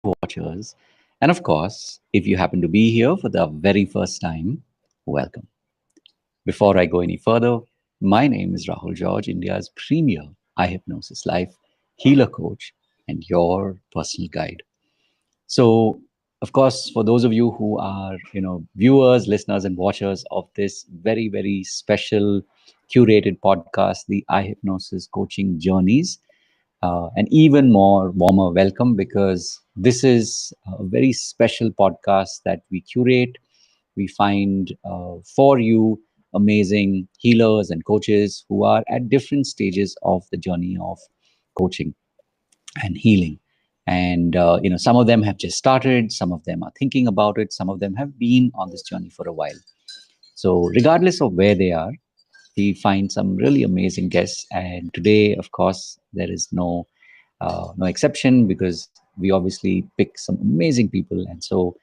watchers. And of course, if you happen to be here for the very first time, welcome. Before I go any further, my name is Rahul George, India's premier iHypnosis life healer coach and your personal guide. So, of course, for those of you who are, viewers, listeners, and watchers of this very, very special curated podcast, the iHypnosis Coaching Journeys, an even more warmer welcome because this is a very special podcast that we curate. We find for you amazing healers and coaches who are at different stages of the journey of coaching and healing. And some of them have just started, some of them are thinking about it, some of them have been on this journey for a while. So regardless of where they are, we find some really amazing guests. And today, of course, there is no exception because we obviously pick some amazing people. And so,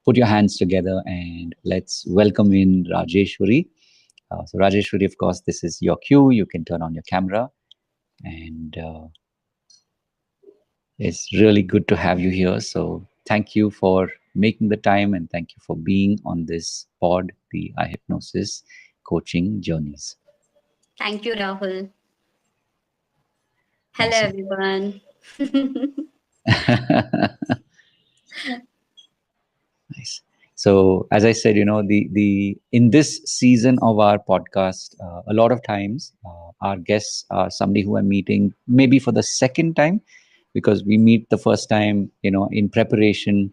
put your hands together and let's welcome in Rajeshwari. So Rajeshwari, of course, this is your cue. You can turn on your camera, and it's really good to have you here. So thank you for making the time and thank you for being on this pod, the iHypnosis Coaching Journeys. Thank you, Rahul. Hello, Awesome. everyone. Nice. So, as I said, the in this season of our podcast, a lot of times our guests are somebody who I'm meeting maybe for the second time, because we meet the first time, in preparation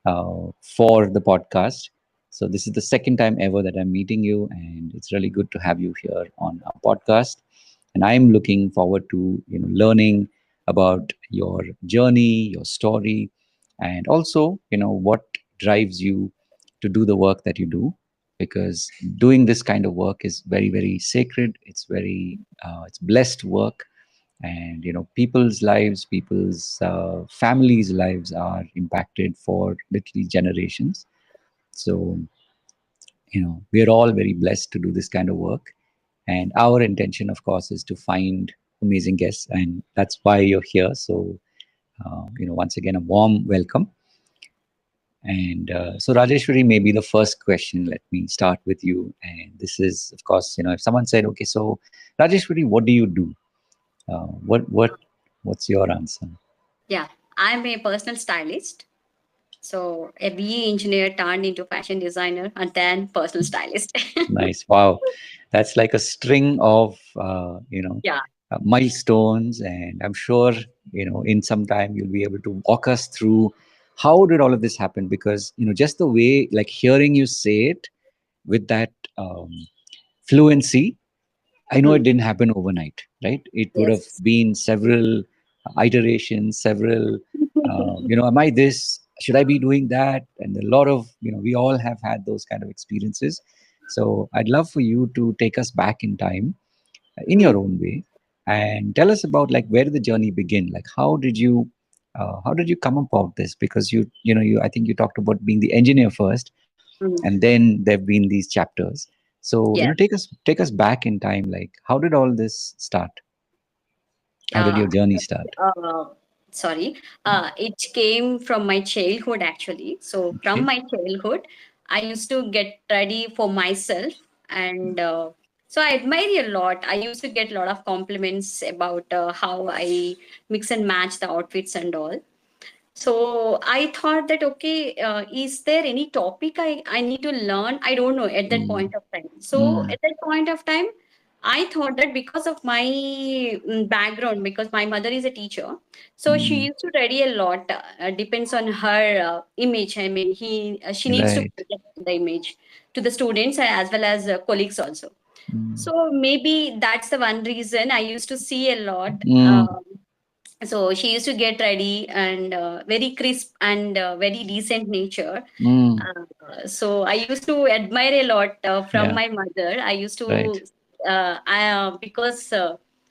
for the podcast. So this is the second time ever that I'm meeting you, and it's really good to have you here on our podcast. And I'm looking forward to learning about your journey, your story, and also what drives you to do the work that you do, because doing this kind of work is very, very sacred. It's very it's blessed work, and people's lives, people's families lives are impacted for literally generations. So we are all very blessed to do this kind of work, and our intention, of course, is to find amazing guests, and that's why you're here. So once again, a warm welcome. And so, Rajeshwari, maybe the first question, let me start with you. And this is, of course, if someone said, okay, so Rajeshwari, what do you do? What's your answer? Yeah, I'm a personal stylist. So, a BE engineer turned into fashion designer and then personal stylist. Nice. Wow. That's like a string of, Yeah. milestones. And I'm sure, in some time you'll be able to walk us through how did all of this happen? Because, just the way, like hearing you say it with that fluency, I know it Hmm. didn't happen overnight, right? It would have Yes. been several iterations, several, am I this? Should I be doing that? And a lot of, we all have had those kind of experiences. So I'd love for you to take us back in time in Hmm. your own way and tell us about like where did the journey begin? Like how did you come about this? Because I think you talked about being the engineer first, Hmm. and then there've been these chapters. So Yeah. take us back in time. Like how did all this start? How did Uh, your journey start? uh, Sorry. It came from my childhood, actually. So, from Okay. my childhood, I used to get ready for myself. And so I admire a lot. I used to get a lot of compliments about how I mix and match the outfits and all. So I thought that, okay, is there any topic I need to learn? I don't know at that Mm, point of time. So mm, at that point of time, I thought that because of my background, because my mother is a teacher, so she mm. used to study a lot. Depends on her image. I mean, she needs to Right. project the image to the students as well as colleagues also. Mm, So maybe that's the one reason I used to see a lot. mm, So she used to get ready and very crisp and very decent nature. mm. So I used to admire a lot from Yeah. my mother. I used Right. to because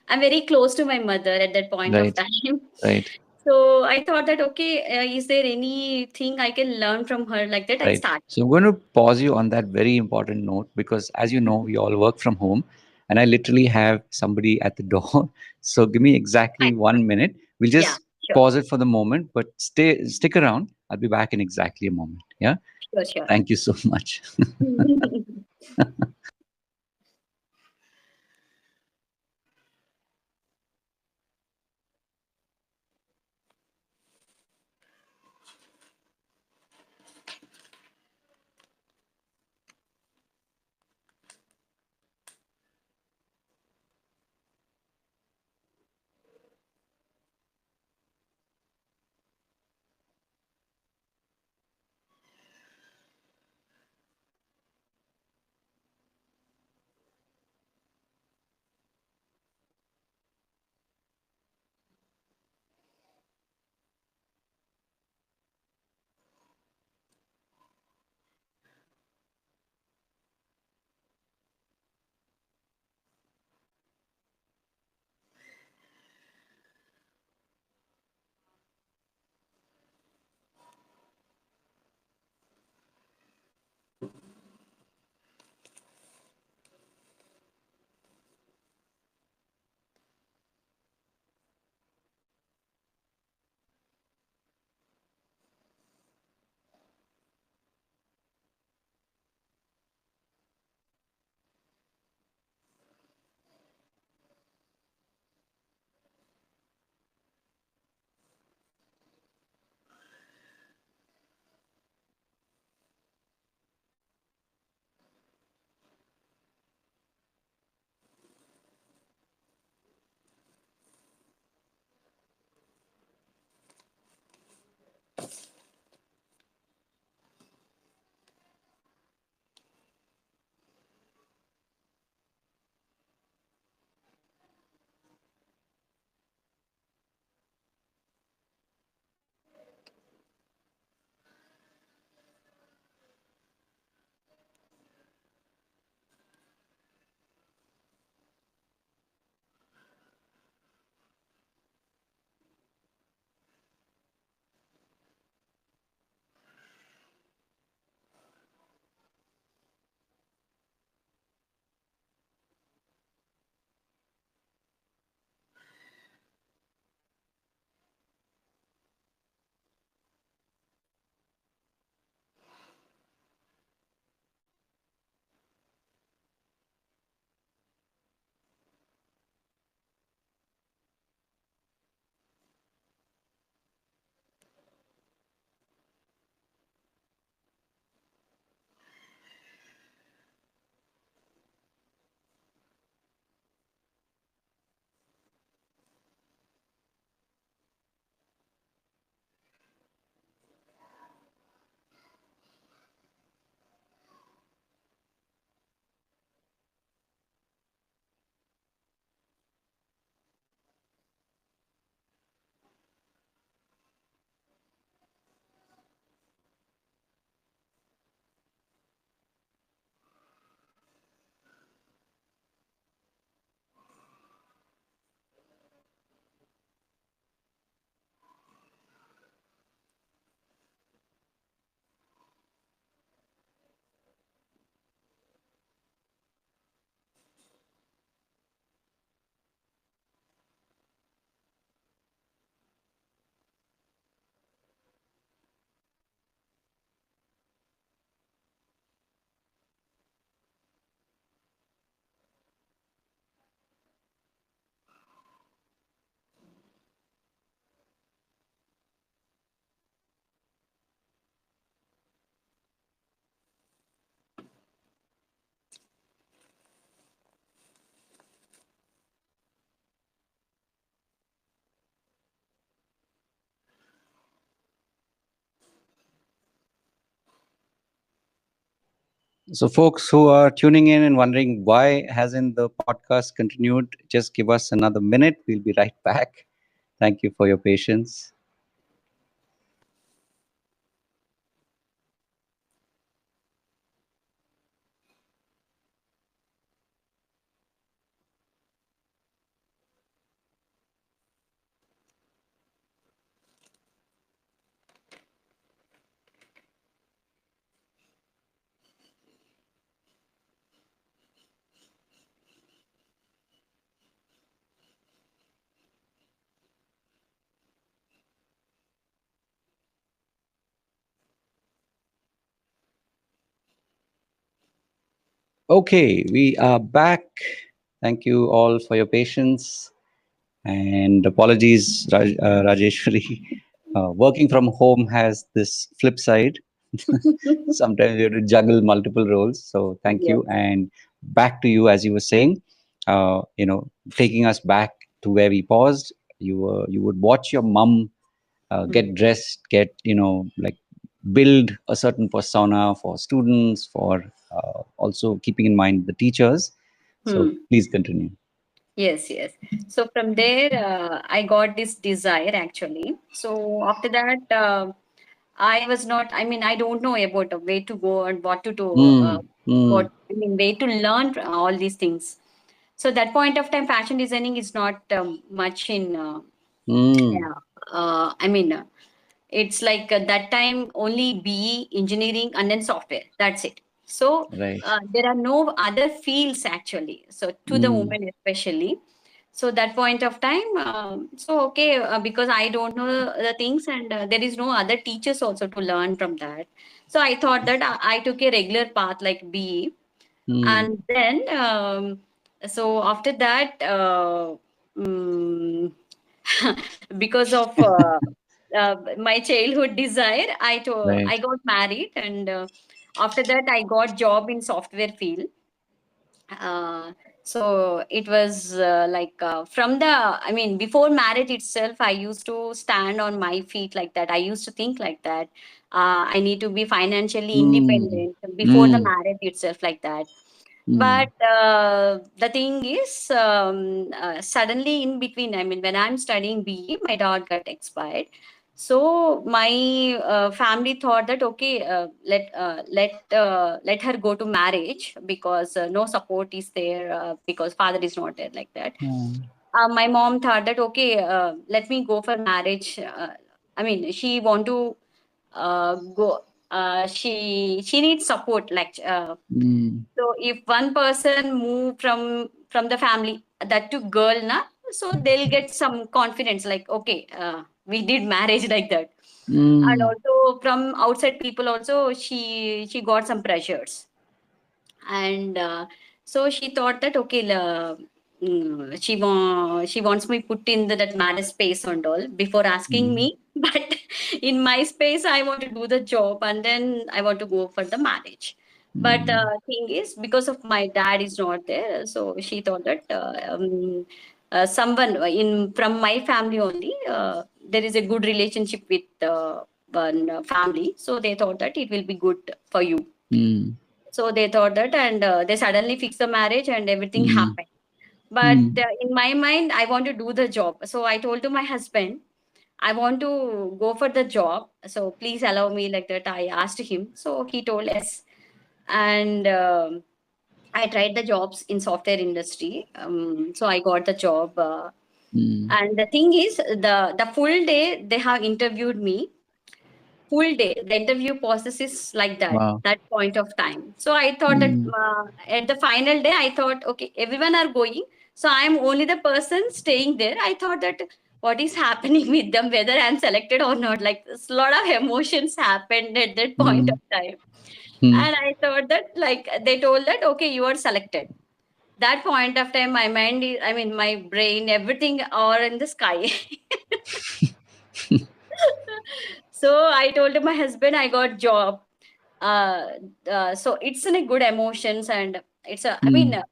I'm very close to my mother at that point of Right. time. Right. So I thought that, okay, is there anything I can learn from her? Like that, I Right. started. So I'm going to pause you on that very important note because, as you know, we all work from home, and I literally have somebody at the door. So give me exactly Fine, fine. 1 minute. We'll Yeah. just Sure. pause it for the moment, but stick around. I'll be back in exactly a moment. Yeah. Sure, sure. Thank you so much. So, folks who are tuning in and wondering why hasn't the podcast continued, just give us another minute. We'll be right back. Thank you for your patience. Okay, we are back. Thank you all for your patience and apologies, Rajeshwari. Working from home has this flip side. Sometimes you have to juggle multiple roles. So thank Yes. you. And back to you, as you were saying, taking us back to where we paused. You would watch your mum Hmm. get dressed, get like build a certain persona for students, for also keeping in mind the teachers. So Hmm. please continue. Yes, yes. So from there, I got this desire actually. So after that, I was not. I mean, I don't know about the way to go and what to do. Mm, mm, What I mean, way to learn all these things. So that point of time, fashion designing is not much in. mm, Yeah. I mean, it's like that time only BE, engineering, and then software. That's it. So right. there are no other fields actually. So to the Mm, women especially. So that point of time, so okay, because I don't know the things, and there is no other teachers also to learn from that. So I thought that I took a regular path like BE, mm, and then so after that mm, because of my childhood desire, right. I got married, and after that I got job in software field. uh, so it was from the, I mean, before marriage itself, I used to stand on my feet like that. I used to think like that. I need to be financially Mm, independent before the mm, marriage itself, like that. But mm, the thing is, suddenly in between, I mean, when I'm studying BE, my dad got expired. So my family thought that okay, let her go to marriage because no support is there, because father is not there, like that. mm, My mom thought that okay, let me go for marriage. I mean, she want to go. She needs support, like. mm, So if one person move from the family, that to girl, na, so they'll get some confidence, like okay, we did marriage like that. And mm, also from outside people also, she got some pressures. And so she thought that okay, she wants me put in that marriage space and all before asking mm, me. But in my space I want to do the job, and then I want to go for the marriage. But mm, thing is, because of my dad is not there, so she thought that someone in from my family only, there is a good relationship with one family, so they thought that it will be good for you. mm, So they thought that, and they suddenly fixed the marriage, and everything mm, happened. But mm, in my mind, I want to do the job. So I told to my husband, I want to go for the job. So please allow me, like that. I asked him. So he told yes. And I tried the jobs in software industry. So I got the job. mm. And the thing is, the full day they have interviewed me, full day. The interview process is like that, Wow. that point of time. So I thought that Mm, at the final day, I thought okay, everyone are going, so I am only the person staying there. I thought that what is happening with them, whether I'm selected or not, like a lot of emotions happened at that point of mm, time. mm. And I thought that, like, they told that okay, you are selected. That point of time, my mind is, I mean, my brain, everything are in the sky. So I told my husband I got job. uh, so it's in a good emotions, and it's a, I mean, Mm,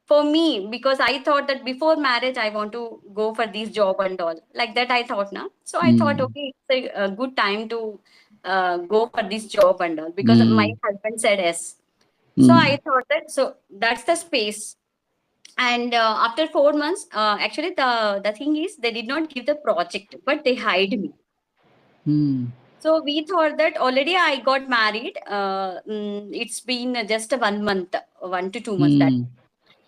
for me, because I thought that before marriage I want to go for this job and all, like that I thought now. So I thought mm, okay, it's a good time to go for this job and all, because my mm, husband said yes. So I mm, thought that, so that's the space. And after 4 months, actually the thing is, they did not give the project, but they hired me. mm, So we thought that already I got married. It's been just 1 month, 1 to 2 months. That. mm.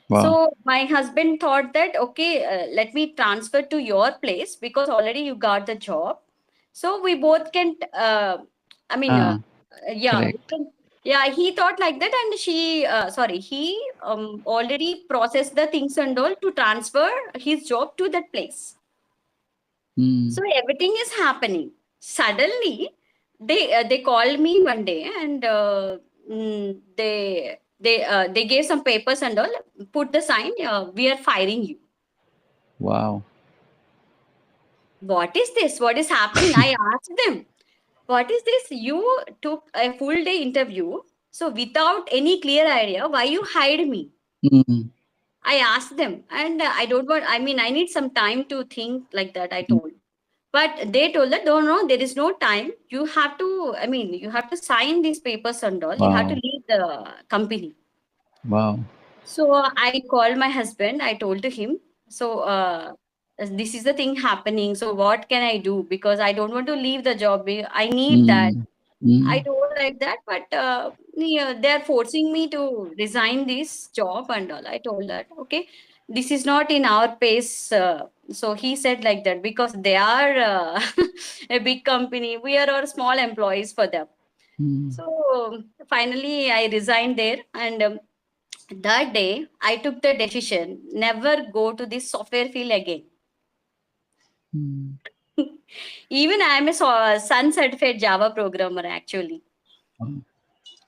Wow. So my husband thought that okay, let me transfer to your place because already you got the job. So we both can. I mean, Ah, yeah, we correct. can. Yeah, he thought like that, and sorry, he already processed the things and all to transfer his job to that place. Mm, So everything is happening. Suddenly, they called me one day, and They gave some papers and all, put the sign, we are firing you. Wow. What is this? What is happening? I asked them, what is this? You took a full day interview. So without any clear idea, why you hired me? Mm, I asked them, and I don't want, I mean, I need some time to think like that, I mm. told. But they told that, no, no, there is no time. You have to, I mean, you have to sign these papers and all. You have to Wow. leave the company. Wow. So I called my husband. I told to him, so this is the thing happening. So what can I do? Because I don't want to leave the job. I need that. Mm, I mm, told like that, but yeah, they're forcing me to resign this job and all. I told that, okay, this is not in our pace. So he said like that, because they are a big company. We are all small employees for them. mm, So finally, I resigned there, and that day I took the decision never go to this software field again. mm. Even I am a sun certified Java programmer actually. Wow.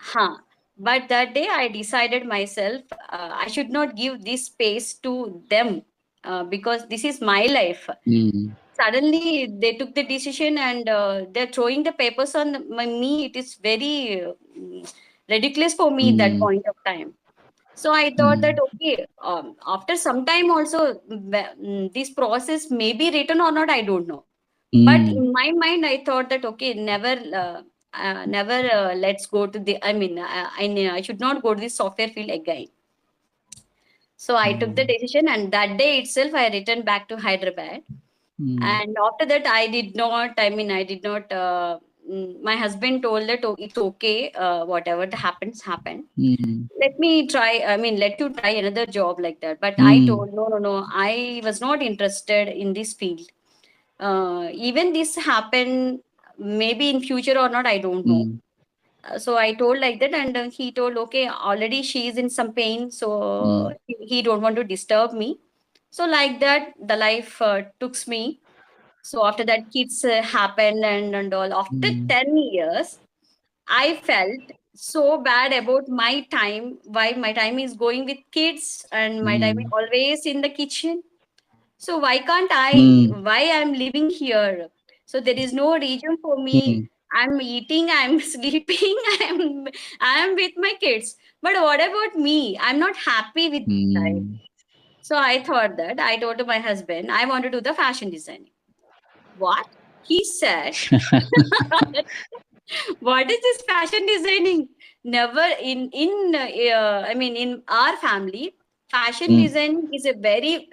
Huh. But that day I decided myself, I should not give this space to them, because this is my life. Mm, Suddenly they took the decision, and they're throwing the papers on me. It is very ridiculous for me that mm, point of time. So I thought that, mm, okay, after some time also, this process may be written or not, I don't know. But mm. in my mind, I thought that, okay, never let's go to the. I mean, I should not go to the software field again. So I took the Wow. decision, and that day itself, I returned back to Hyderabad. Mm, And after that, I did not. I mean, I did not. My husband told that, oh, it's okay. Whatever happens, happen. mm, Let me try. I mean, let you try another job like that. But I mm, told, no, no, no. I was not interested in this field. Even this happen, maybe in future or not, I don't know. mm, So I told like that, and he told, okay, already she is in some pain, so mm, he don't want to disturb me. So like that, the life took me. So after that, kids happened, and all. After mm, 10 years, I felt so bad about my time. Why my time is going with kids, and my time is mm, always in the kitchen. So why can't I? mm, Why I'm living here? So there is no reason for me. mm, I'm eating, I'm sleeping, I'm with my kids. But what about me? I'm not happy with life. mm. So I thought that I told to my husband, I want to do the fashion designing. What? He said, what is this fashion designing? Never I mean, in our family, fashion Mm, designing is a very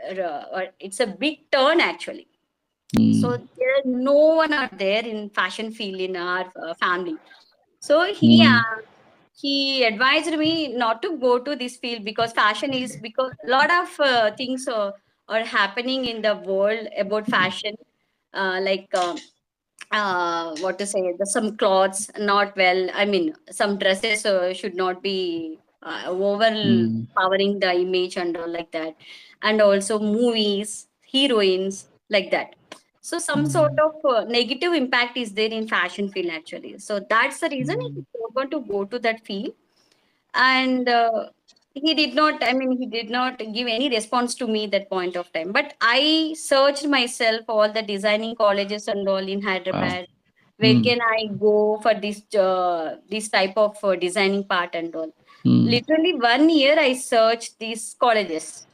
it's a big turn actually. So mm, there no one are there in fashion field in our family. So mm, he advised me not to go to this field, because fashion is, because a lot of things are happening in the world about fashion, like what to say, some clothes not well, I mean, some dresses should not be mm, overpowering the image and all like that, and also movies heroines like that. So some sort mm. of negative impact is there in fashion field actually. So that's the reason he don't want to go to that field. And he did not, I mean, he did not give any response to me that point of time. But I searched myself all the designing colleges and all in Wow. Hyderabad. Where Mm, can I go for this type of designing part and all? mm, Literally 1 year I searched these colleges.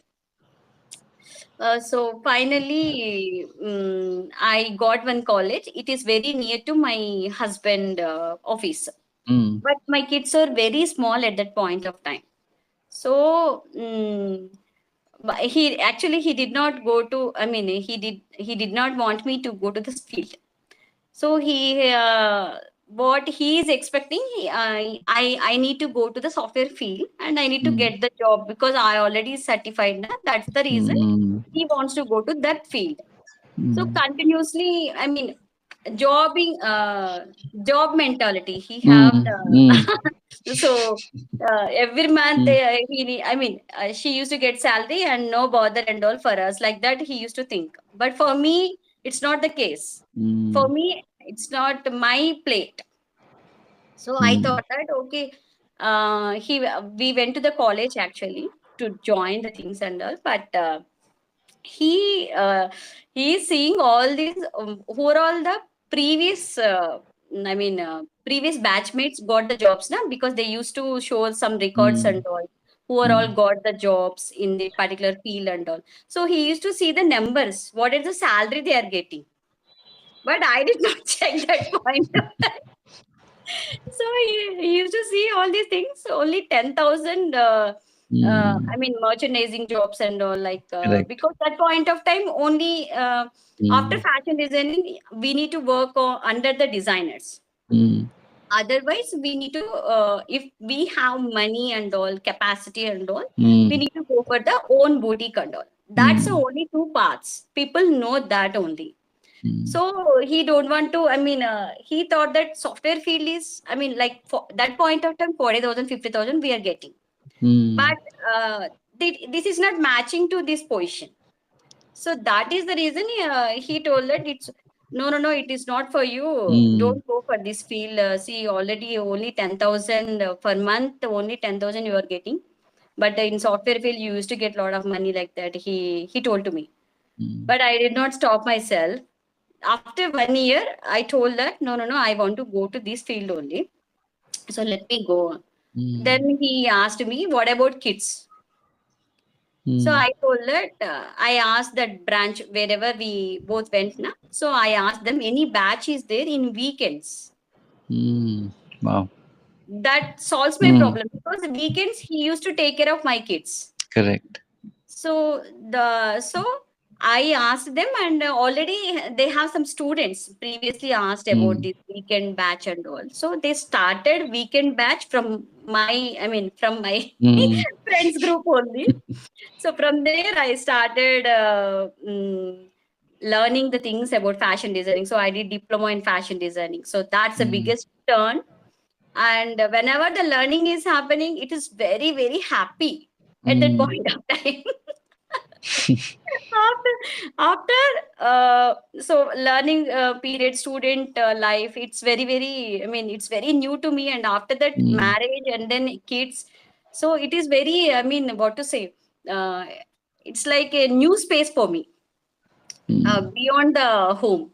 So finally, I got one college. It is very near to my husband office, mm, but my kids are very small at that point of time. So but he did not go to. I mean, he did not want me to go to this field. So what he is expecting, I need to go to the software field, and I need to mm, get the job, because I already certified. Na? That's the reason mm, he wants to go to that field. So mm, continuously, I mean, jobbing, job mentality. He have mm, mm, the so every month mm, I mean, she used to get salary and no bother and all for us like that. He used to think, but for me, it's not the case. For mm, me, it's not my plate. So I mm, thought that, okay, He we went to the college actually to join the things and all, but he he is seeing all these who are all the previous previous batchmates got the jobs now, because they used to show some records and Mm, all, who are all mm, got the jobs in the particular field and all. So he used to see the numbers, what is the salary they are getting, but I did not check that point of time. So he used to see all these things, only 10,000, mm, merchandising jobs and all, like, correct. because that point of time only, after Mm, fashion designing, we need to work under the designers. mm, Otherwise, we need to, if we have money and all, capacity and all, we mm, need to go for the own boutique and all. That's the mm, only two paths. People know that only. mm, So he don't want to. He thought that software field is. Like for that point of time, 40,000, 50,000 we are getting, mm, but this is not matching to this position. So that is the reason he told that it's no, no, no. It is not for you. mm, Don't go for this field. See, already only 10,000 per month. Only 10,000 you are getting, but in software field you used to get a lot of money like that. He told to me, mm, but I did not stop myself. After 1 year, I told that no, no, no, I want to go to this field only. So let me go. mm, Then he asked me, what about kids? So mm, I told that I asked that branch wherever we both went now. So I asked them, any batch is there in weekends? mm. Wow. That solves my Mm, problem, because weekends he used to take care of my kids. correct. So I asked them, and already they have some students previously asked about Mm, this weekend batch and all. So they started weekend batch from my mm, friends group only. So from there I started learning the things about fashion designing. So I did diploma in fashion designing. So that's the mm, biggest turn. And whenever the learning is happening, it is very, very happy at that mm, point of time. After so learning period, student life, it's very, very, it's very new to me. And after that, mm, marriage and then kids, so it is very, what to say, uh, it's like a new space for me, mm, beyond the home.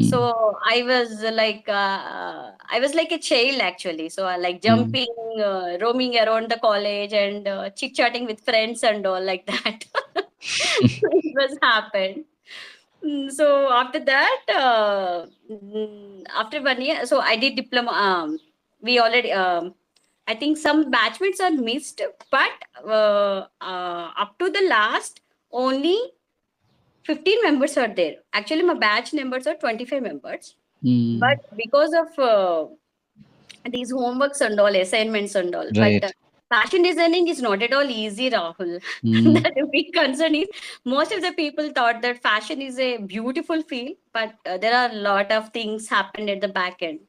So mm, I was like a child actually. So I like mm, jumping, roaming around the college, and chit chatting with friends and all like that. It was happened. So after that, after 1 year, so I did diploma. We already, I think some batchmates are missed, but up to the last, only 15 members are there. Actually, my batch numbers are 25 members. But mm. because of these homeworks and all, assignments and all, but Right. fashion designing is not at all easy, Rahul. Mm, That a big concern is, most of the people thought that fashion is a beautiful field, but there are a lot of things happened at the back end.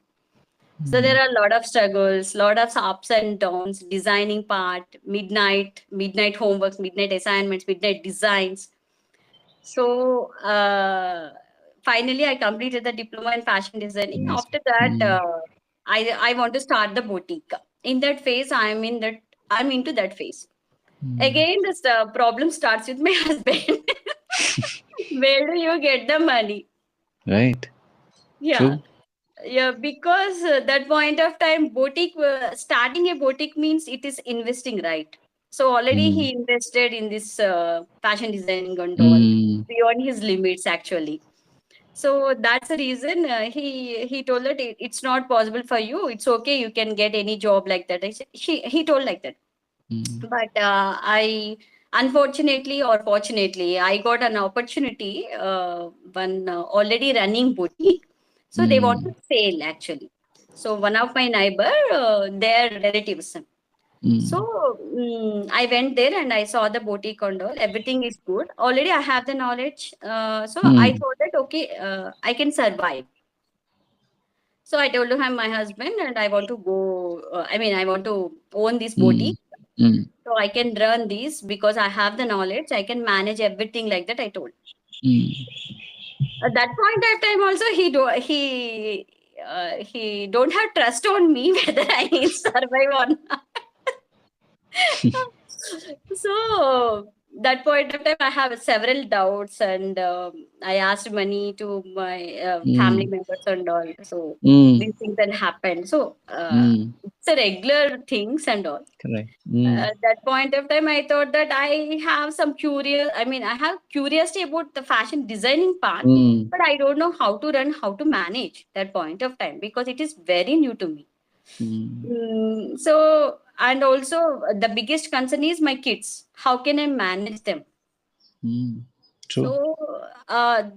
So mm, there are a lot of struggles, lot of ups and downs, designing part, midnight homeworks, midnight assignments, midnight designs. So finally, I completed the diploma in fashion designing. amazing. After that, Mm, I want to start the boutique. In that phase, I'm into that phase. mm. Again, this problem starts with my husband. Where do you get the money? Right. Yeah, True. yeah, because that point of time, boutique, starting a boutique means it is investing, right? So already Mm, he invested in this fashion designing and all, mm, beyond his limits actually. So that's the reason he told that it's not possible for you. It's okay. You can get any job like that. He told like that. mm, But I, unfortunately or fortunately, I got an opportunity. One already running boutique, so they want to mm, sell actually. So one of my neighbor, their relatives. So mm, I went there and I saw the boutique and all. Everything is good. Already I have the knowledge. So I mm, thought that okay, I can survive. So I told him my husband, and I want to go. I want to own this mm, boutique, mm, so I can run these because I have the knowledge. I can manage everything like that. I told. mm, At that point of time, also he do he. he don't have trust on me whether I will survive or not. So that point of time, I have several doubts, and I asked money to my family Mm, members and all. So mm, these things then happened. So mm. it's a regular things and all. Correct. Mm, At that point of time, I thought that I have some curious. I mean, I have curiosity about the fashion designing part, mm, but I don't know how to run, how to manage that point of time because it is very new to me. mm, So, and also the biggest concern is my kids. How can I manage them? mm. True. So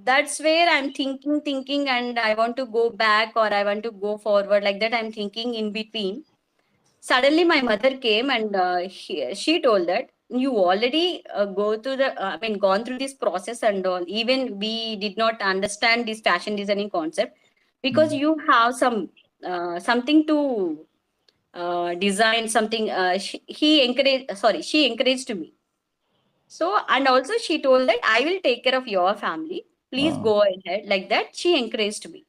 that's where I'm thinking, and I want to go back or I want to go forward like that. I'm thinking in between. Suddenly, my mother came and she told that you already gone through this process and all. Even we did not understand this fashion designing concept because Mm, you have something to design something. She encouraged me. So, and also she told that I will take care of your family. Please wow. go ahead. Like that, she encouraged me.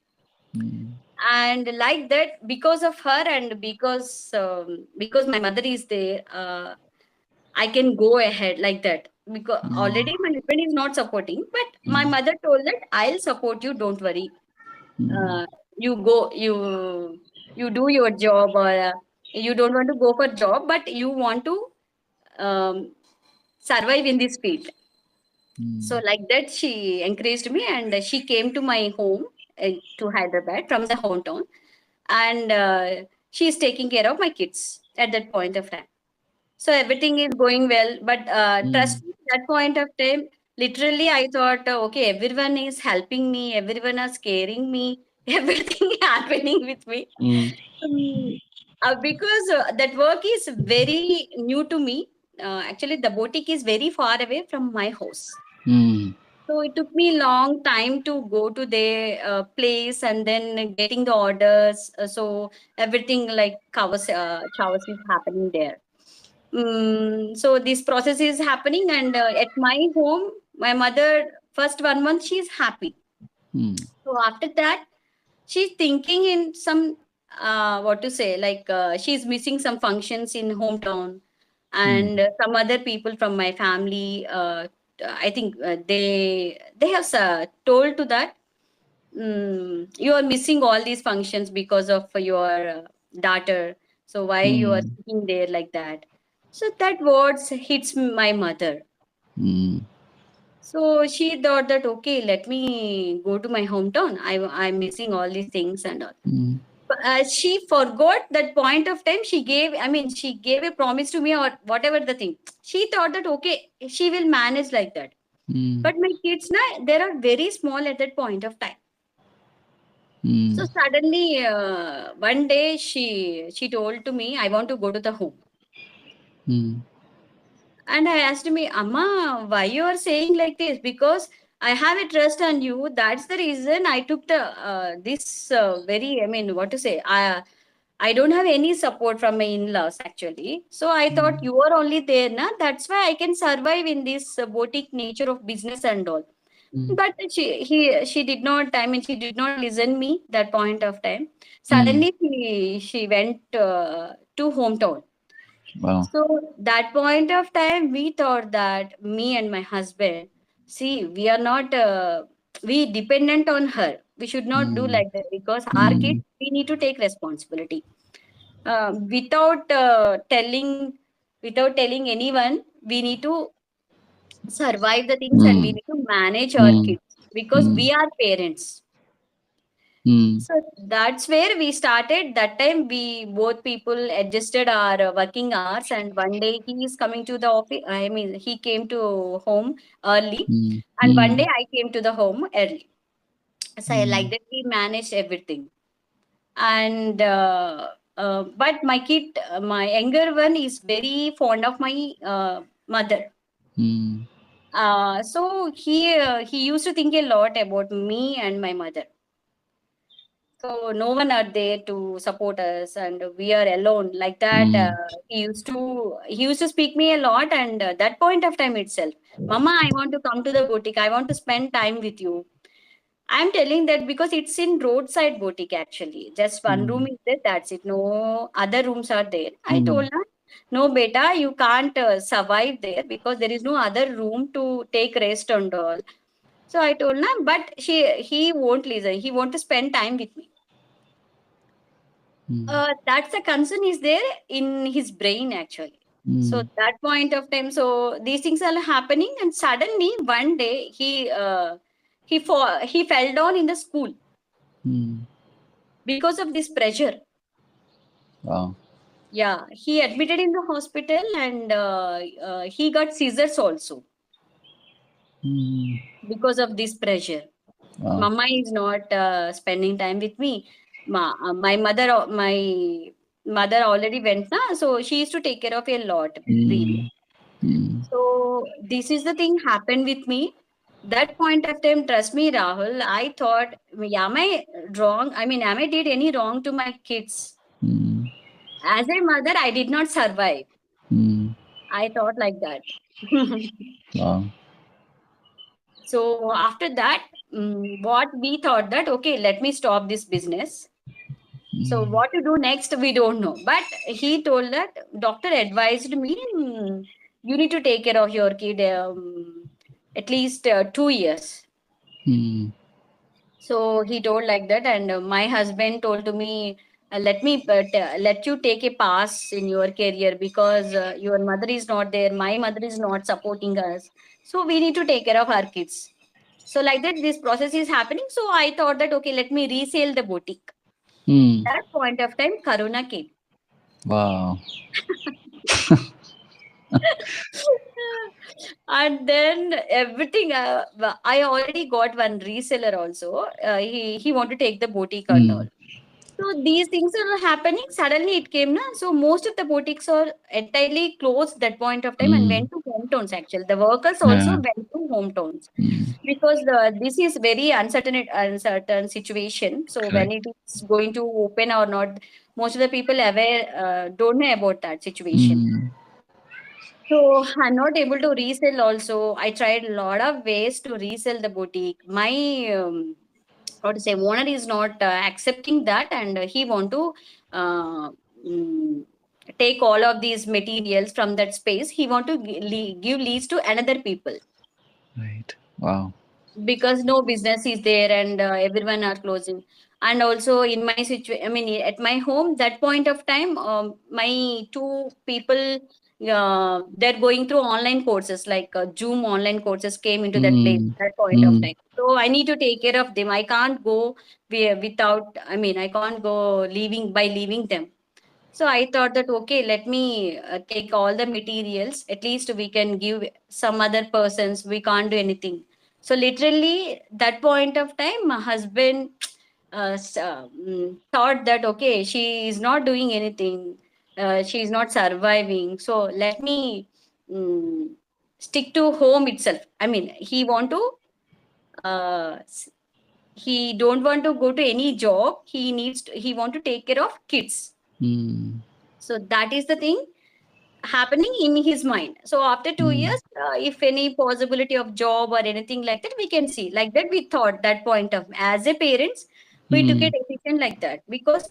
Mm, And like that, because of her and because my mother is there, I can go ahead like that. Because mm, already my husband is not supporting, but my mm, mother told that I'll support you. Don't worry. mm, Uh, you go. You do your job, or you don't want to go for job, but you want to um, survive in this field. So mm, like that, she encouraged me, and she came to my home to Hyderabad from the hometown, and she is taking care of my kids at that point of time. So everything is going well, but mm, trust me, that point of time, literally, I thought, okay, everyone is helping me, everyone is caring me, everything happening with me. mm, Um, because that work is very new to me. Actually, the boutique is very far away from my house. mm, So it took me long time to go to their place and then getting the orders. So everything like showers is happening there. So this process is happening, and at my home, my mother first 1 month she is happy. mm, So after that, she's thinking in some what to say like she's missing some functions in hometown, mm, and some other people from my family. I think they have told to that you are missing all these functions because of your daughter. So why you are mm, sitting there like that? So that words hits my mother. mm, So she thought that okay, let me go to my hometown. I'm missing all these things and all. mm, She forgot that point of time. She gave a promise to me or whatever the thing. She thought that okay, she will manage like that. mm, But my kids now they are very small at that point of time. So mm, suddenly one day she told to me, I want to go to the home. mm, And I asked me, Amma, why you are saying like this? Because I have a trust on you. That's the reason I took the this very. I mean, what to say? I don't have any support from my in-laws actually. So I thought mm, you are only there, na. That's why I can survive in this boutique nature of business and all. mm, But she did not. I mean, she did not listen me that point of time. mm. Suddenly she went to hometown. Wow. So that point of time, we thought that me and my husband, see, we are not, we dependent on her. We should not do Mm, like that because our kids, mm, we need to take responsibility. Without without telling anyone, we need to survive the things and we mm, need to manage our mm, kids because mm, we are parents. mm, So that's where we started. That time we both people adjusted our working hours, and one day he is coming to the office. I mean, he came to home early, mm, and one day mm, I came to the home early. So like mm, that, we managed everything. And but my kid, my younger one, is very fond of my mother. mm, So he used to think a lot about me and my mother. So no one are there to support us, and we are alone. Like that, mm, he used to speak me a lot, and that point of time itself, Mama, I want to come to the boutique. I want to spend time with you. I'm telling that because it's in roadside boutique actually. Just one room Mm, is there, that's it. No other rooms are there. I told mm, her, no, beta, you can't survive there because there is no other room to take rest and all. So I told her, but he won't listen. He want to spend time with me. mm, That's a concern is there in his brain actually. So mm, that point of time, so these things are happening, and suddenly one day he fell down in the school mm. because of this pressure. Wow. Yeah, he admitted in the hospital, and he got seizures also Mm, because of this pressure. wow. Mama is not spending time with me. My mother already went now, so she used to take care of a lot really. Mm, mm, So this is the thing happened with me. That point of time, trust me, Rahul, I thought, am I wrong? I mean, am I did any wrong to my kids? mm, As a mother, I did not survive. mm. I thought like that. Wow. So after that, what we thought that okay, let me stop this business. So Mm, what to do next, we don't know. But he told that doctor advised me, you need to take care of your kid at least 2 years. mm, So he told like that, and my husband told to me, let you take a pass in your career because your mother is not there, my mother is not supporting us. So we need to take care of our kids. So like that, this process is happening. So I thought that okay, let me resell the boutique. mm. That point of time, Corona came. Wow. And then everything, I already got one reseller also. He want to take the boutique and all. Mm, So these things are happening. Suddenly it came, na. So most of the boutiques are entirely closed that point of time and mm. went to hometowns. Actually, the workers also Yeah. went to hometowns Mm. because this is very uncertain situation. So when Correct. it is going to open or not, most of the people aware don't know about that situation. Mm, So I'm not able to resell also. I tried a lot of ways to resell the boutique. My how to say owner is not accepting that, and he want to uh, mm, take all of these materials from that space. He want to give lease to another people right. Wow. because no business is there, and everyone are closing. And also in my situation, I mean at my home that point of time, my two people, they're going through online courses like Zoom online courses came into that place Mm, that point of mm. time. So I need to take care of them. I can't go without, I mean I can't go leaving them. So I thought that okay, let me take all the materials. At least we can give some other persons. We can't do anything. So literally that point of time, my husband thought that okay, she is not doing anything. She is not surviving. So let me mm, stick to home itself. I mean, he want to. He don't want to go to any job. He needs. He want to take care of kids. Mm, So that is the thing happening in his mind. So after two mm, years, if any possibility of job or anything like that, we can see. Like that, we thought that point of as a parents, we took a mm, decision like that because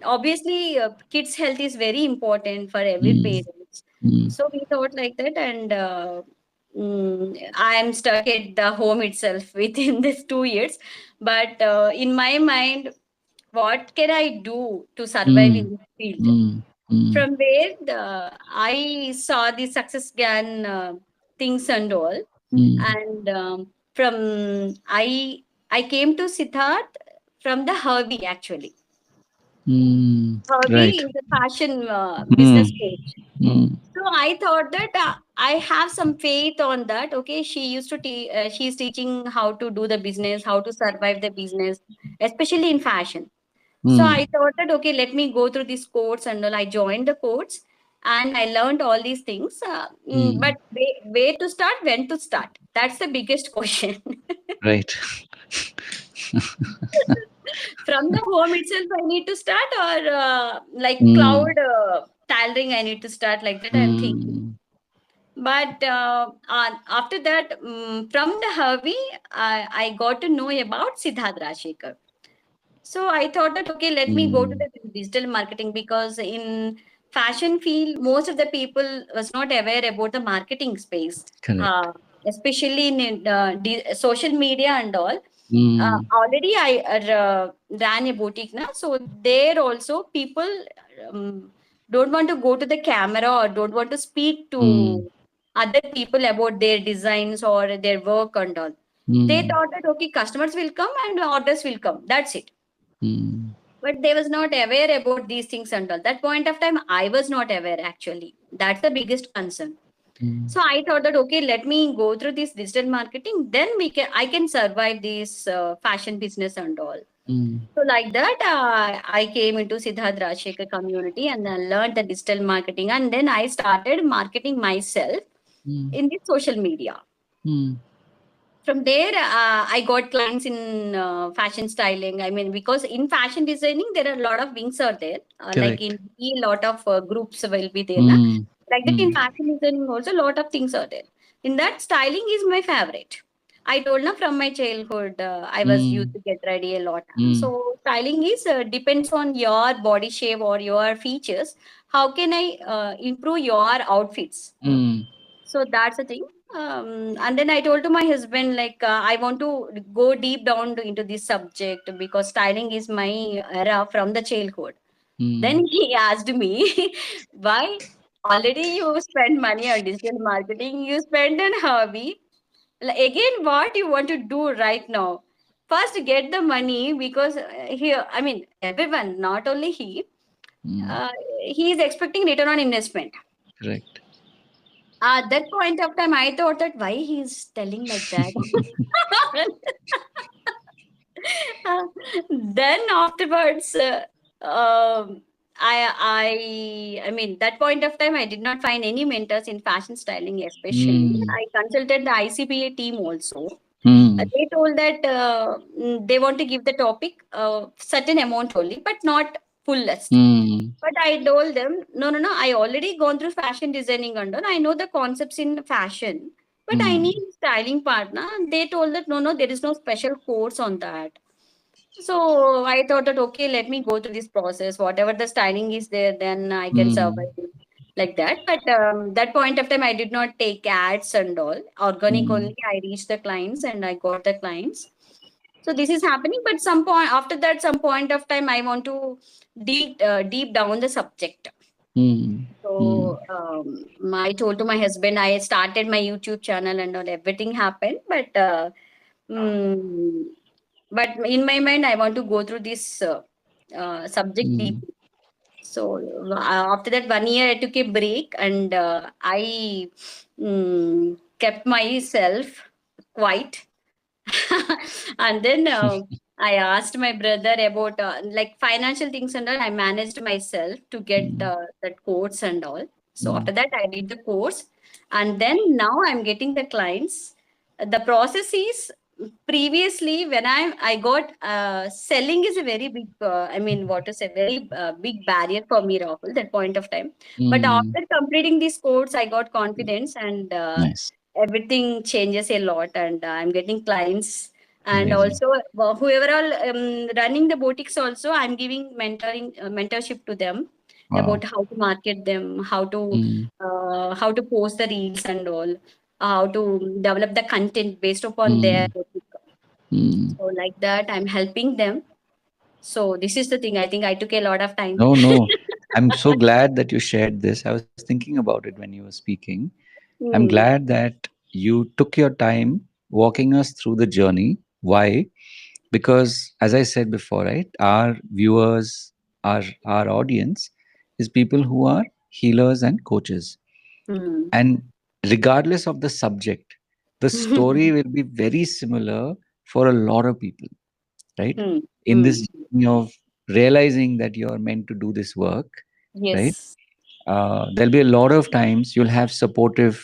obviously kids' health is very important for every mm, parents. mm, So we thought like that, and I am stuck at the home itself within these 2 years. But in my mind, what can I do to survive mm, in this field? mm, mm, From where I saw the success gan things and all, mm, and from I came to Siddharth from the Harvey actually. mm. Harvey Right. is a fashion Mm, business coach. mm, So I thought that I have some faith on that. Okay, she's teaching how to do the business, how to survive the business, especially in fashion. So mm, I thought that okay, let me go through this course and all. I joined the course and I learned all these things. But mm. where to start, when to start? That's the biggest question. Right. From the home itself, I need to start, or like Mm, cloud tailoring, I need to start like that. I'm thinking. mm, But after that, from the Harvey, I got to know about Siddharth Rajshekar. So I thought that okay, let me go to Mm. the digital marketing, because in fashion field, most of the people was not aware about the marketing space, Correct. uh, especially in social media and all. Mm. Already I ran a boutique now, so there also people um, don't want to go to the camera or don't want to speak Mm. to other people about their designs or their work and all. They Mm. thought that okay, customers will come and orders will come. That's it, Mm. but they was not aware about these things and all. That point of time I was not aware, actually. That's the biggest concern. Mm. So I thought that okay, let me go through this digital marketing, then I can survive this fashion business and all. Mm. So like that, I came into Siddharth Rajshekar community and then learned the digital marketing, and then I started marketing myself Mm. in the social media. Mm. From there, I got clients in fashion styling. I mean, because in fashion designing there are a lot of wings are there, like in Correct. a lot of groups will be there na? Mm. Like that in Mm. fashion designing also a lot of things are there. In that, styling is my favorite. I told na, from my childhood I was used Mm. to get ready a lot. Mm. So styling is depends on your body shape or your features. How can I improve your outfits? Mm. So that's the thing. And then I told to my husband, like, I want to go deep down into this subject because styling is my era from the childhood. Mm. Then he asked me, why? Already you spend money on digital marketing, you spend on hobby. Again, what you want to do right now? First, get the money, because here, I mean, everyone, not only Mm. uh, he is expecting return on investment. Correct. At that point of time, I thought that why he's telling like that. Then afterwards, I mean, that point of time, I did not find any mentors in fashion styling, especially. Mm. I consulted the ICPA team also. Mm. They told that they want to give the topic certain amount only, but not fullest. Mm. But I told them, no, no, no. I already gone through fashion designing and all. I know the concepts in fashion, but I need Mm. styling partner. They told that no, no, there is no special course on that. So I thought that okay, let me go through this process. Whatever the styling is there, then I can Mm. survive like that. But that point of time, I did not take ads and all. Organic Mm. only. I reached the clients and I got the clients. So this is happening. But some point after that, some point of time, I want to deep down the subject. Mm. Mm. So I told to my husband, I started my YouTube channel and all, everything happened. Mm, but in my mind, I want to go through this subject Mm. deeply. So after that 1 year, I took a break and I kept myself quiet. And then I asked my brother about like financial things and all. I managed myself to get Mm. that course and all. So Mm. after that, I did the course, and then now I'm getting the clients. The process is, previously when I got selling is a very big. I mean, what is a very big barrier for me, Rahul. That point of time, but Mm. after completing this course, I got confidence and. Nice. Everything changes a lot, and I'm getting clients, and Amazing. also whoever all running the boutiques also, I'm giving mentorship to them Wow. about how to market them, Mm. how to post the reels and all, how to develop the content based upon their Mm. boutique. Mm. So like that I'm helping them. So this is the thing, I think I took a lot of time. No, no. I'm so glad that you shared this. I was thinking about it when you were speaking. I'm Hmm. glad that you took your time walking us through the journey. Why? Because, as I said before, right, our viewers, our audience is people who are healers and coaches. Hmm. And regardless of the subject, the story will be very similar for a lot of people, right? Hmm. In Hmm. this journey of realizing that you're meant to do this work, right? Yes. There'll be a lot of times you'll have supportive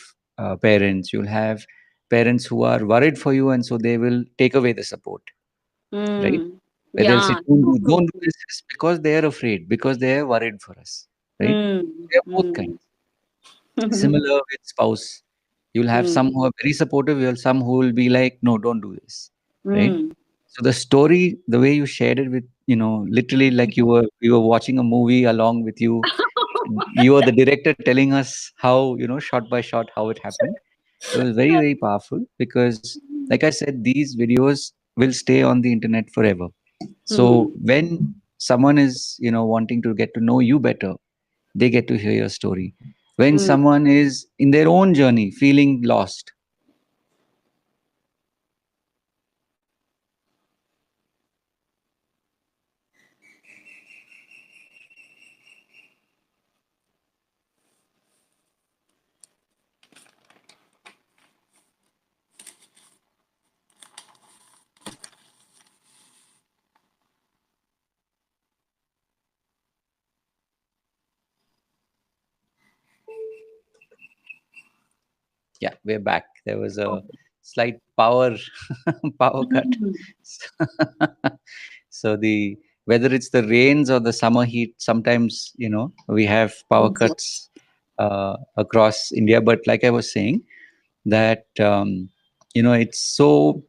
parents, you'll have parents who are worried for you, and so they will take away the support, right? Hmm. Where they'll say, Yeah, true, true, don't do true. this because they are afraid, because they are worried for us, right? Mm, They are both kinds. mm. Similar with spouse. You'll have some who Mm. are very supportive. You'll have some who will be like, no, don't do this, right? Mm. So the story, the way you shared it with, literally like we were watching a movie along with you. You were the director telling us how, shot by shot, how it happened. It was very, very powerful because, like I said, these videos will stay on the internet forever. So Mm. when someone is, wanting to get to know you better, they get to hear your story. When Mm. someone is in their own journey, feeling lost, yeah, we're back. There was a Okay. slight power power cut. Mm. So the whether it's the rains or the summer heat, sometimes we have power Yes, yes. cuts across India. But like I was saying, that it's so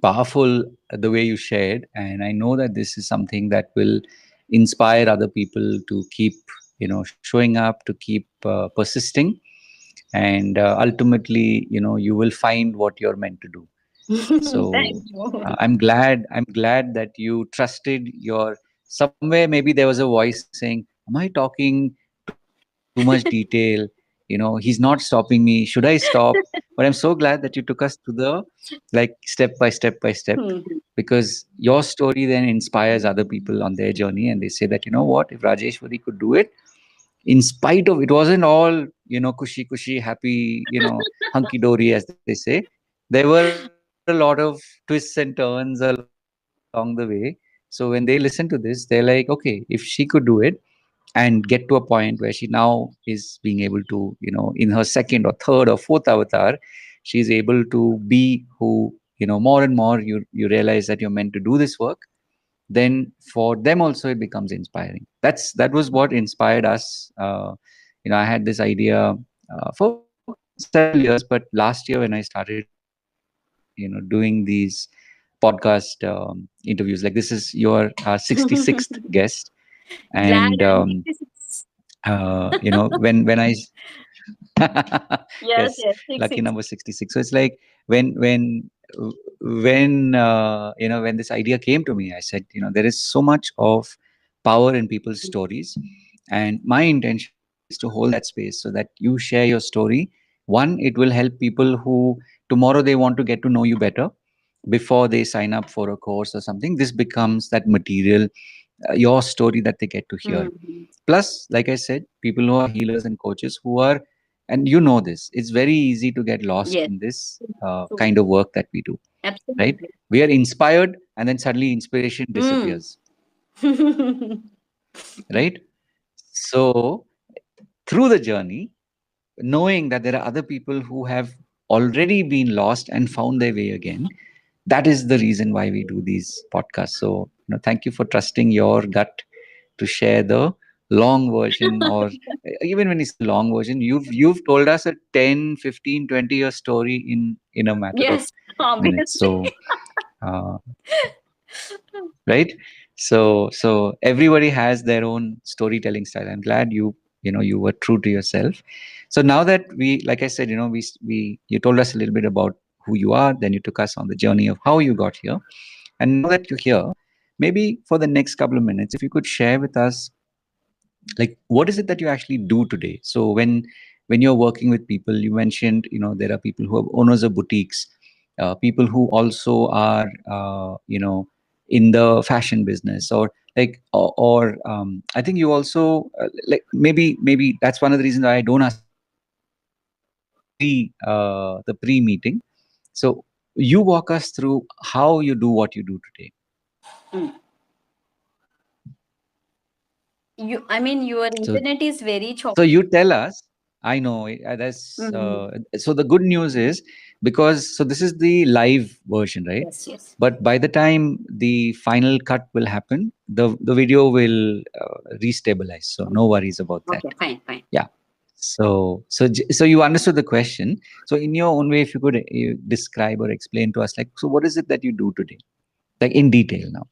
powerful the way you shared, and I know that this is something that will inspire other people to keep showing up, to keep persisting, and ultimately you will find what you're meant to do. So Thank you. I'm glad that you trusted your, somewhere maybe there was a voice saying, am I talking too much detail? He's not stopping me, should I stop? But I'm so glad that you took us to the, like, step by step, Mhm. because your story then inspires other people on their journey, and they say that, you know what, if Rajeshwari could do it, in spite of, it wasn't all cushy cushy happy, hunky dory, as they say. There were a lot of twists and turns along the way. So when they listen to this, they're like, okay, if she could do it and get to a point where she now is being able to, in her second or third or fourth avatar, she's able to be who, more and more you realize that you're meant to do this work, then for them also it becomes inspiring. That was what inspired us. I had this idea for several years, but last year when I started doing these podcast interviews, like this is your 66th guest, and Glad I'm 66. when I Yes, yes, yes, lucky number 66. 66. So it's like when when this idea came to me, I said, there is so much of power in people's stories, and my intention is to hold that space so that you share your story. One, it will help people who tomorrow they want to get to know you better before they sign up for a course or something. This becomes that material, your story that they get to hear. Mhm. Plus, like I said, people who are healers and coaches who are, and you know this, it's very easy to get lost Yes, in this true. kind of work that we do, right? Absolutely. We are inspired and then suddenly inspiration Mm. disappears, right? So through the journey, knowing that there are other people who have already been lost and found their way again, that is the reason why we do these podcasts. So thank you for trusting your gut to share the long version, or even when you say long version, you've told us a 10, 15, 20 year story in a matter of Yes, minutes. obviously. So uh, right, so everybody has their own storytelling style. I'm glad you were true to yourself. So now that we, like I said, we you told us a little bit about who you are, then you took us on the journey of how you got here, and now that you're here, maybe for the next couple of minutes, if you could share with us, like, what is it that you actually do today? So when you're working with people, you mentioned, there are people who are owners of boutiques, people who also are in the fashion business, or like, or I think you also like, maybe that's one of the reasons why I don't ask you the pre meeting. So you walk us through how you do what you do today. Mm. I mean, your So internet is very So choppy. you tell us. I know that's Mhm. so the good news is, because so this is the live version, right? Yes, yes. But by the time the final cut will happen, the video will restabilize. So no worries about that. Okay, fine, fine. Yeah. So you understood the question. So in your own way, if you could describe or explain to us, like, so what is it that you do today, like in detail now?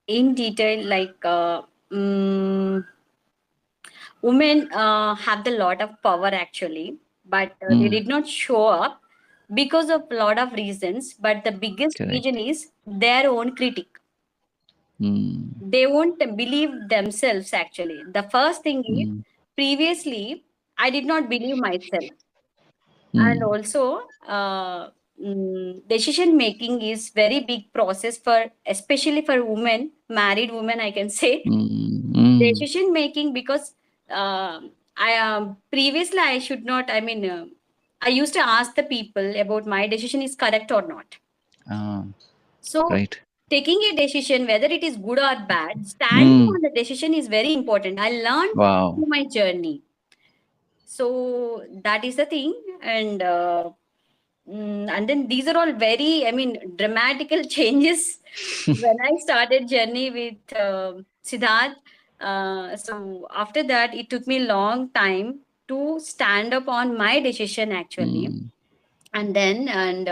In detail, like mm, women have the lot of power actually, but they Mm, did not show up because of a lot of reasons. But the biggest reason correct. is their own critic. Mm, They won't believe themselves actually. The first thing is, mm, previously I did not believe myself. And mm, also decision making is very big process for, especially for women, married women, I can say. mm, mm, Decision making, because uh, I previously I should not, I mean, I used to ask the people about my decision is correct or not. ah, So right. taking a decision, whether it is good or bad, standing Mm, on the decision is very important. I learned wow. through my journey. So that is the thing. And then these are all very, I mean, dramatical changes when I started journey with Siddharth. So after that, it took me long time to stand up on my decision actually. Mm, And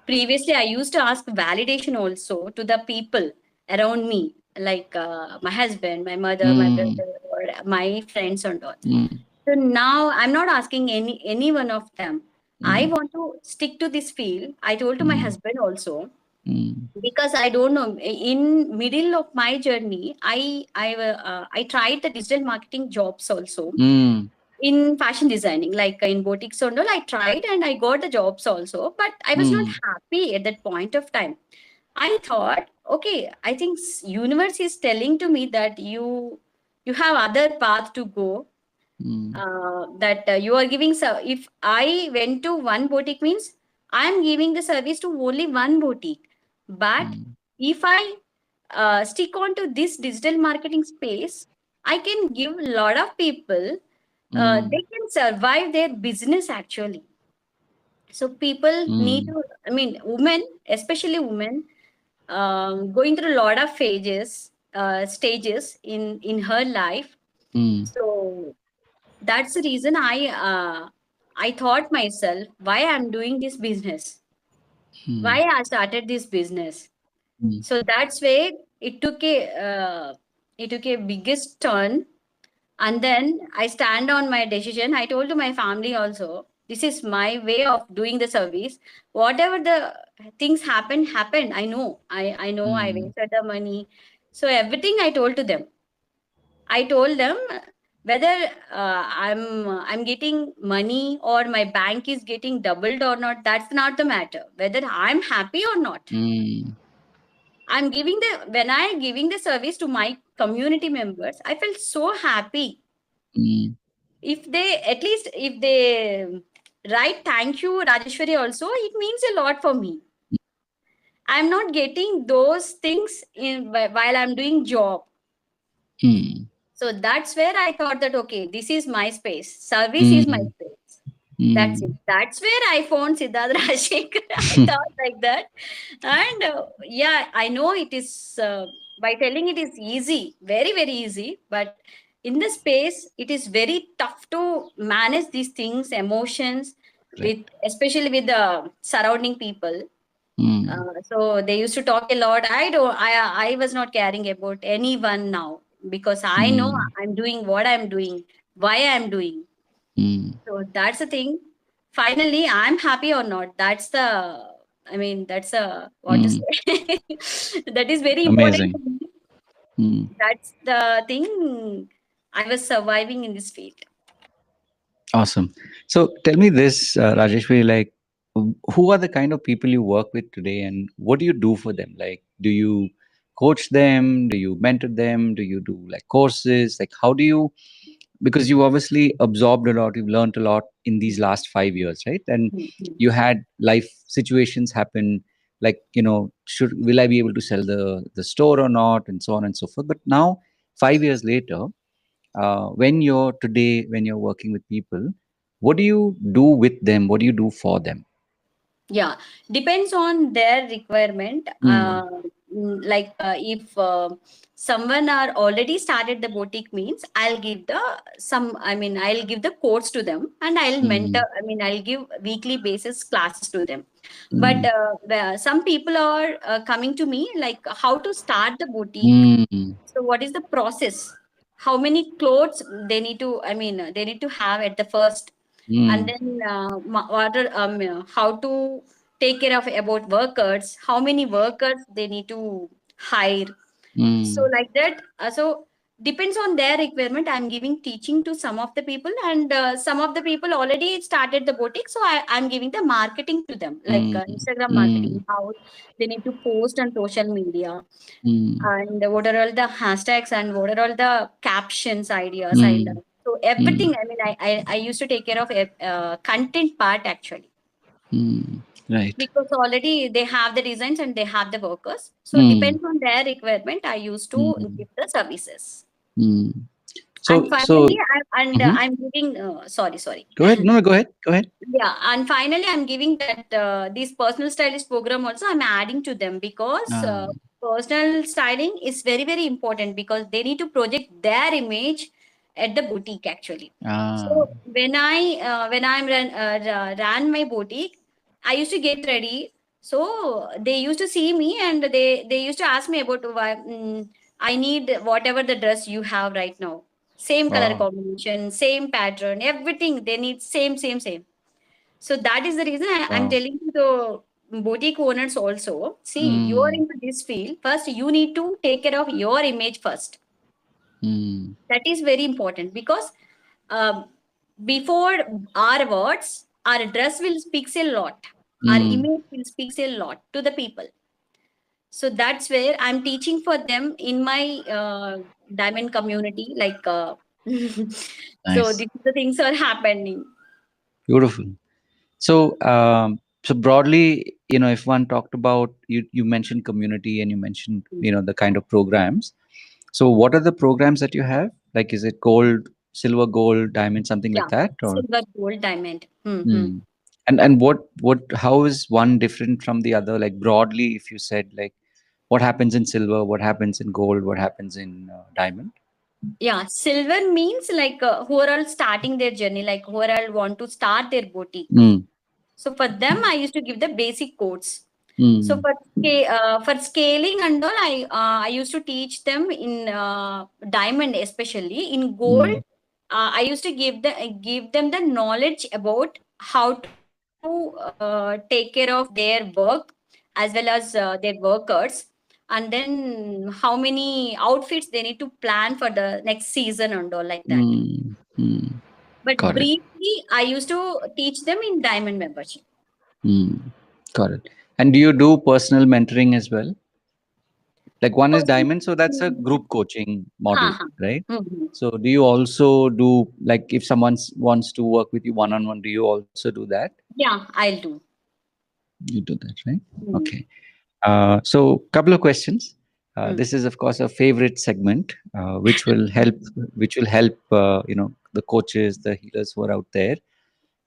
previously I used to ask validation also to the people around me, like my husband, my mother, my mm, brother, or my friends and all. mm, So now I'm not asking any one of them. I mm, want to stick to this field. I told to my mm, husband also, mm, because I don't know, in middle of my journey I tried the digital marketing jobs also mm, in fashion designing, like in boutiques and all. I tried and I got the jobs also, but I was not mm, happy at that point of time. I thought, okay, I think universe is telling to me that you have other path to go. mm, That you are giving, so if I went to one boutique means I am giving the service to only one boutique. But mm, if I stick on to this digital marketing space, I can give a lot of people, mm, they can survive their business actually. So people need mm, to, I mean, women, especially women, going through a lot of stages in her life. mm, So that's the reason I thought myself, why I'm doing this business, why mm, I started this business. mm, So that's where it took a biggest turn. And then I stand on my decision. I told to my family also, this is my way of doing the service. Whatever the things happened. I know I mm, wasted the money. So everything I told to them. I told them, whether I'm getting money or my bank is getting doubled or not, that's not the matter. Whether I'm happy or not, mm, I'm giving the when I giving the service to my community members, I felt so happy. mm, If they, at least if they write thank you Rajeshwari also, it means a lot for me. I'm not getting those things while I'm doing job. mm, So that's where I thought that, okay, this is my space. Service is my mm, space. That's it. mm, That's where I found Siddharth Rajshekar. I thought like that. And yeah, I know it is, by telling it is easy, very, very easy. But in the space, it is very tough to manage these things, emotions, with correct. especially with the surrounding people. Mm, So they used to talk a lot. I was not caring about anyone now, because I know mm, I'm doing what I'm doing, why I'm doing. mm, So that's the thing. Finally, I'm happy or not. That's the, I mean, that's a, what to mm. say. That is very important Amazing. to me. Mm. That's the thing. I was surviving in this field. Awesome. So tell me this, Rajeshwari, like, who are the kind of people you work with today and what do you do for them? Like, do you coach them? Do you mentor them? Do you do like courses? Like, how do you, because you obviously absorbed a lot, you've learned a lot in these last 5 years, right? And Mhm. you had life situations happen, like, will I be able to sell the store or not, and so on and so forth. But now, 5 years later, when you're working with people, what do you do with them? What do you do for them? Yeah, depends on their requirement. Mm, like if someone are already started the boutique means I'll give the some I mean I'll give the course to them, and I'll mentor, Mm, I mean I'll give weekly basis classes to them. But mm, some people are coming to me like how to start the boutique. mm, So what is the process? How many clothes they need to? I mean, they need to have at the first, and mm, then what are, how to take care of about workers? How many workers they need to hire? So mm, like that. So depends on their requirement. I'm giving teaching to some of the people, and some of the people already started the boutique. So I'm giving the marketing to them, like mm, Instagram mm, marketing, how they need to post on social media, mm, and what are all the hashtags and what are all the captions ideas and mm, so everything. mm, I mean I used to take care of content part actually, mm. Right. because already they have the designs and they have the workers, so Mm, depends on their requirement I used to mm, give the services. mm. And So, finally mhm. I'm giving sorry. Go ahead. No, no, go ahead. Go ahead. Yeah, and finally I'm giving that this personal stylist program also I'm adding to them, because Ah, personal styling is very very important, because they need to project their image at the boutique actually. ah, So when I ran my boutique, I used to get ready. So they used to see me and they used to ask me about why I need whatever the dress you have right now, same color wow, combination, same pattern, everything they need same. So that is the reason I'm wow. telling you the boutique owners also. See, you are Mm, into this field. First, you need to take care of your image first. mm, That is very important, because um, before our words, our dress will speaks a lot. Our mm. image will speaks a lot to the people. So that's where I'm teaching for them in my diamond community. Like, so Nice. these the things are happening. Beautiful. So broadly, if one talked about you mentioned community and you mentioned, the kind of programs. So what are the programs that you have? Like, is it gold, silver, gold, diamond, something like Yeah, that, or? silver, gold, diamond. Hmm. Hmm. And what how is one different from the other? Like broadly, if you said like, what happens in silver, what happens in gold, what happens in diamond? Yeah, silver means like who are all starting their journey, like who are all want to start their boutique. Mm, So for them, I used to give the basic codes. So mm, for scaling and all, I used to teach them in diamond, especially in gold. mm, I used to give them the knowledge about how to take care of their work as well as their workers, and then how many outfits they need to plan for the next season and all like that. mm, mm. But Got it. briefly, I used to teach them in diamond membership. Mm, got it. And do you do personal mentoring as well? Like one is Personal, diamond, so that's a group coaching ha model, ha. right? Hmm. So do you also do, like, if someone wants to work with you one on one, do you also do that? Yeah, I'll do. You do that, right? Hmm. Okay. So couple of questions. Hmm. This is, of course, a favorite segment, which will help the coaches, the healers who are out there.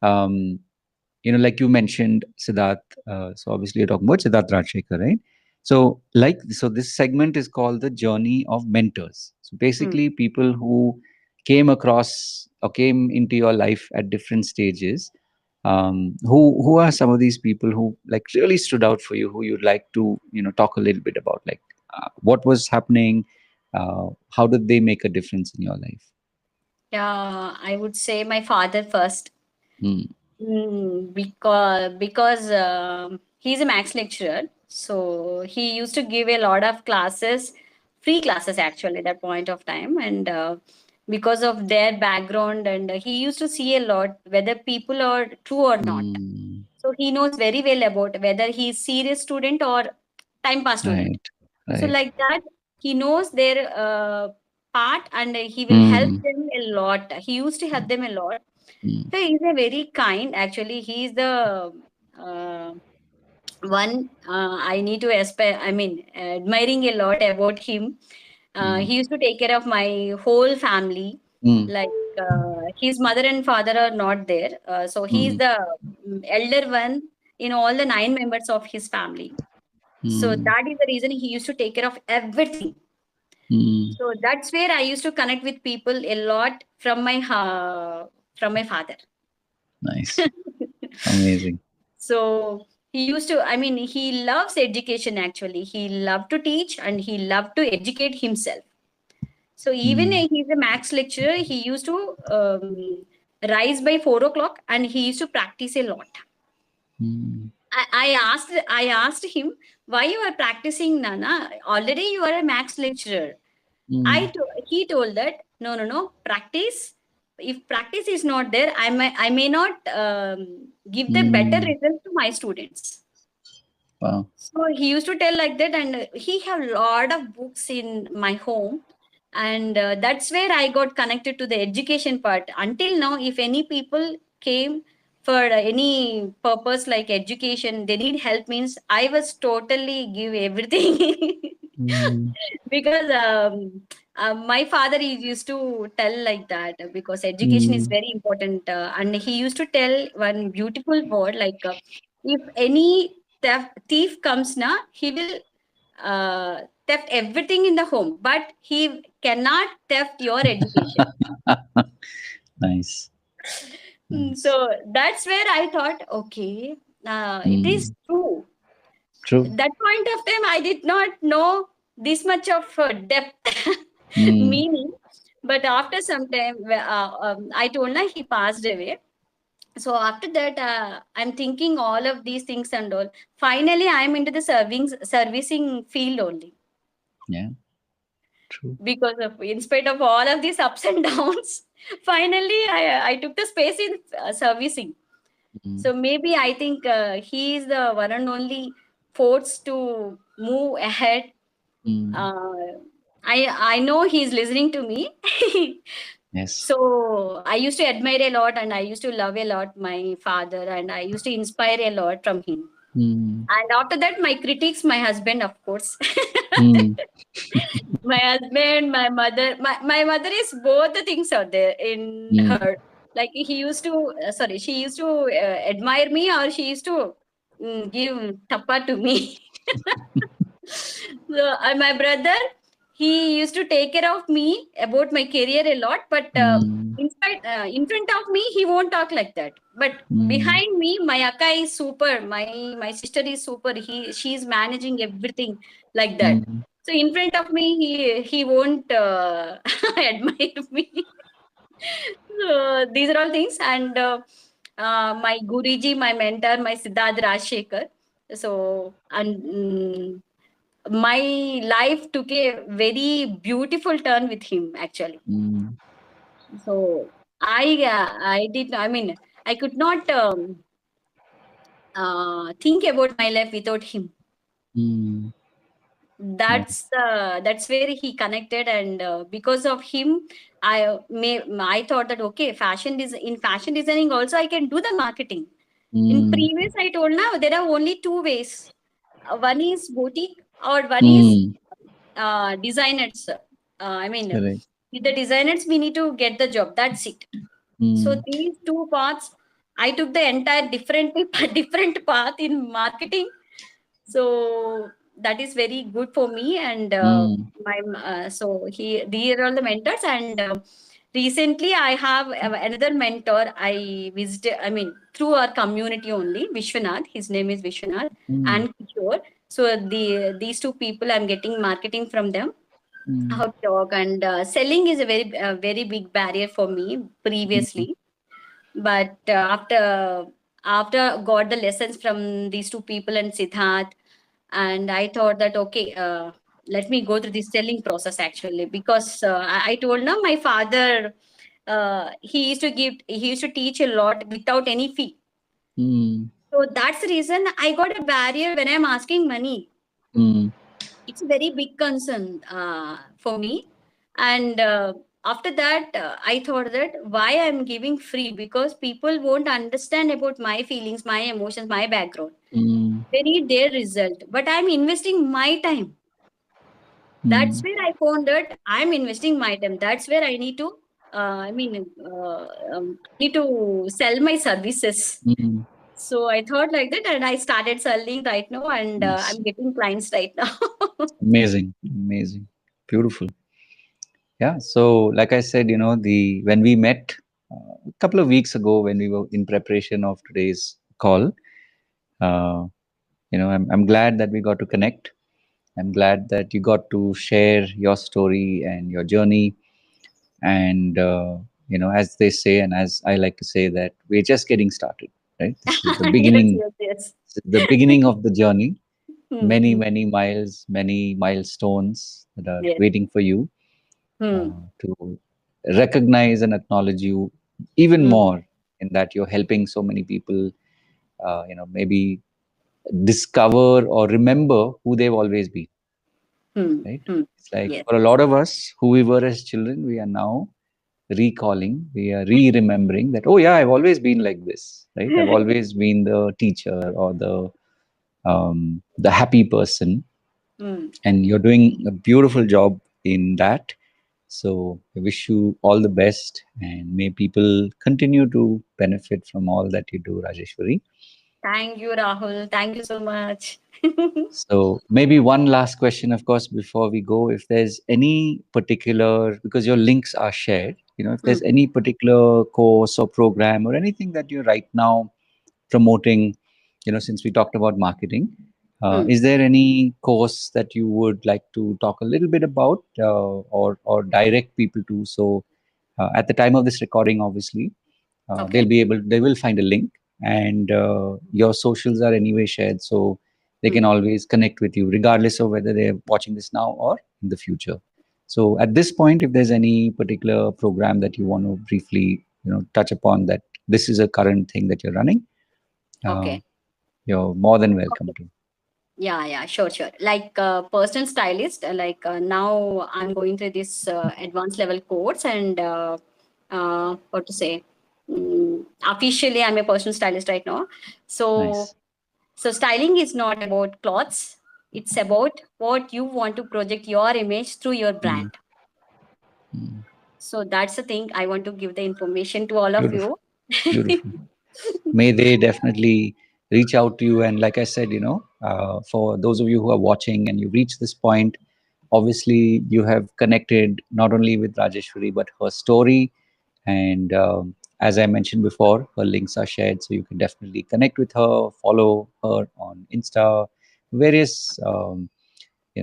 Um, like you mentioned, Siddharth. So obviously, you're talking about Siddharth Rajshekar, right? So this segment is called the journey of mentors. So Hmm. basically, people who came across or came into your life at different stages. Who are some of these people who like really stood out for you? Who you'd like to talk a little bit about, like what was happening, how did they make a difference in your life? Yeah, I would say my father first. Mm, Because he's a max lecturer, so he used to give a lot of classes, free classes actually at that point of time, and because of their background, and he used to see a lot whether people are true or not. mm, So he knows very well about whether he's serious student or time pass student. right, So right. like that, he knows their part, and he will help Mm, them a lot. He used to help them a lot. mm, So he's a very kind. Actually, he's the uh, one I need to aspire. I mean, admiring a lot about him. mm, He used to take care of my whole family. mm, Like his mother and father are not there, so he's mm, the elder one in all the nine members of his family. So Mm. that is the reason he used to take care of everything. Mm. So that's where I used to connect with people a lot from my father. Nice. Amazing. So he used to, I mean, he loves education actually. He loved to teach and he loved to educate himself. So even Mm. he's a max lecturer, he used to rise by 4 o'clock and he used to practice a lot. Mm. I asked him, why you are practicing, Nana? Already you are a max lecturer. Mm. He told that no, practice. If practice is not there, I may not give the better Mm. results to my students. Wow. So he used to tell like that, and he have a lot of books in my home, and that's where I got connected to the education part. Until now, if any people came for any purpose like education, they need help means I was totally give everything. Mm. Because my father he used to tell like that because education is Mm. very important, and he used to tell one beautiful word like if any thief comes now, he will theft everything in the home, but he cannot theft your education. Nice. Nice. So that's where I thought, okay, it is Mm. true. True. That point of time, I did not know this much of depth Mm. meaning. But after some time, I told her he passed away. So after that, I'm thinking all of these things and all. Finally, I'm into the servicing field only Yeah. True. because of in spite of all of these ups and downs. Finally, I took the space in servicing. Mm. So maybe I think he is the one and only force to move ahead. Mm. Uh, I know he's listening to me. Yes. So I used to admire a lot and I used to love a lot my father and I used to inspire a lot from him. Mm. And after that, my critics, my husband, of course. Mm. My husband, my mother, my mother is both the things are there in Mm. her. Like he used to, sorry, she used to admire me or she used to give tappa to me. So, and my brother, he used to take care of me about my career a lot, but Mm. in front of me, he won't talk like that. But Mm. behind me, my akka is super. My sister is super. She's managing everything like that. Mm. So in front of me, he won't admire me. So these are all things, and my Guruji, my mentor, my Siddharth Rajshekar. So and my life took a very beautiful turn with him actually. Mm. So I did. I mean, I could not think about my life without him. Mm. Nice. That's where he connected, and because of him, I thought that okay, fashion designing also I can do the marketing. In Mm. previous, I told now there are only two ways. One is boutique, or one is Mm. designers. I mean, Correct. with the designers, we need to get the job. That's it. So Mm. these two paths, I took the entire different different path in marketing. So that is very good for me. And Mm. my so these are all the mentors. And recently, I have another mentor. I visited. I mean, through our community only, Vishwanath. His name is Vishwanath Mm. and Kishore. So these two people, I'm getting marketing from them, Mm. how to talk and selling is a very big barrier for me Mm. previously, but after got the lessons from these two people and Siddharth, and I thought that okay, let me go through this selling process actually, because I told now my father, he used to teach a lot without any fee. Mm. So that's the reason I got a barrier when I'm asking money. Mm. It's a very big concern for me. And after that, I thought that why I'm giving free, because people won't understand about my feelings, my emotions, my background. Mm. They need their result, but I'm investing my time. That's Mm. where I found that I'm investing my time. That's where I need to I need to sell my services. Mm. So I thought like that, and I started selling right now, and Nice. I'm getting clients right now. Amazing. Amazing. Beautiful. Yeah. So, like I said, the when we met a couple of weeks ago when we were in preparation of today's call, uh, I'm glad that we got to connect. I'm glad that you got to share your story and your journey. And, as they say, and as I like to say, that we're just getting started, right? This is the Yes, beginning, yes, yes. this is the beginning of the journey. Hmm, Many, hmm, many miles, many milestones that are yes. waiting for you Hmm, to recognize and acknowledge you even hmm, more in that you're helping so many people, maybe discover or remember who they've always been, hmm, right? hmm. It's like Yes. for a lot of us who we were as children, we are now recalling, we are re-remembering that, oh yeah, I've always been like this, right? I've always been the teacher or the happy person, Hmm. and you're doing a beautiful job in that. So I wish you all the best, and may people continue to benefit from all that you do, Rajeshwari. Thank you, Rahul. Thank you so much. So maybe one last question, of course, before we go, if there's any particular, because your links are shared, if Hmm, there's any particular course or program or anything that you're right now promoting, since we talked about marketing, hmm. is there any course that you would like to talk a little bit about, or direct people to? So at the time of this recording, obviously, Okay. they will find a link, and your socials are anyway shared, so they can Hmm. always connect with you regardless of whether they're watching this now or in the future. So at this point, if there's any particular program that you want to briefly touch upon, that this is a current thing that you're running, uh, Okay. you're more than welcome Okay. to. Yeah, yeah, sure, sure. Like personal stylist, now I'm going through this advanced level course, and what to say? Officially, I'm a personal stylist right now. So, Nice. so styling is not about clothes. It's about what you want to project your image through your Mm, brand. mm. So that's the thing I want to give the information to all of Beautiful. you. Beautiful. May they definitely reach out to you. And like I said, for those of you who are watching and you reach this point, obviously you have connected not only with Rajeshwari, but her story. And as I mentioned before, her links are shared. So you can definitely connect with her, follow her on Insta, various,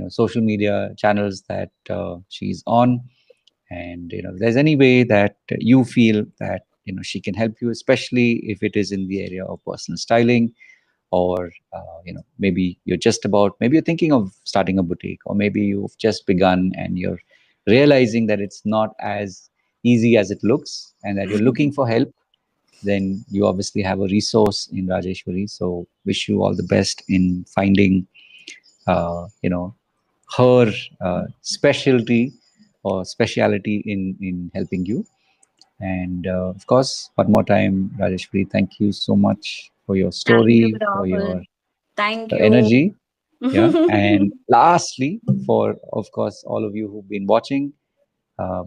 social media channels that she's on. And if there's any way that you feel that she can help you, especially if it is in the area of personal styling, or maybe maybe you're thinking of starting a boutique, or maybe you've just begun and you're realizing that it's not as easy as it looks, and that you're looking for help, then you obviously have a resource in Rajeshwari. So wish you all the best in finding uh, you know her specialty or speciality in helping you. And of course, one more time, Rajeshwari, thank you so much for your Thank you, story, for your Rahul. Thank you. energy. Yeah. And lastly, for of course all of you who've been watching,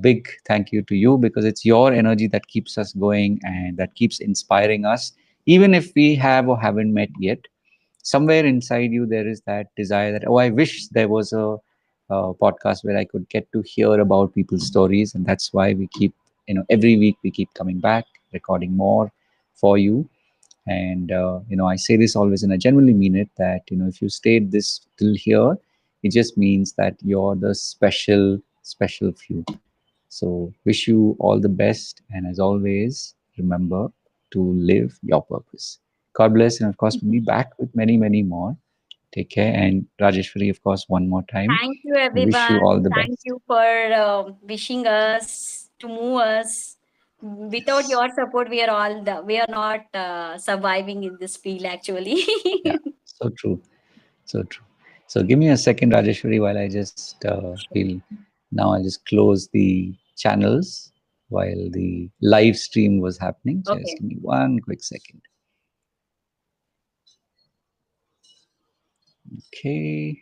big thank you to you, because it's your energy that keeps us going and that keeps inspiring us. Even if we have or haven't met yet, somewhere inside you there is that desire that, oh, I wish there was a podcast where I could get to hear about people's stories. And that's why we keep, every week we keep coming back, recording more for you. And I say this always, and I genuinely mean it, that if you stayed this till here, it just means that you're the special few. So wish you all the best, and as always, remember to live your purpose. God bless, and of course, we'll be back with many, many more. Take care, and Rajeshwari, of course, one more time. Thank you, Wish you everyone. all the Thank best. you for wishing us to move us. Without Yes. your support, we are not surviving in this field actually. Yeah. So true. So true. So give me a second, Rajeshwari, while I just will now I'll just close the channels while the live stream was happening. Just Okay. give me one quick second. Okay.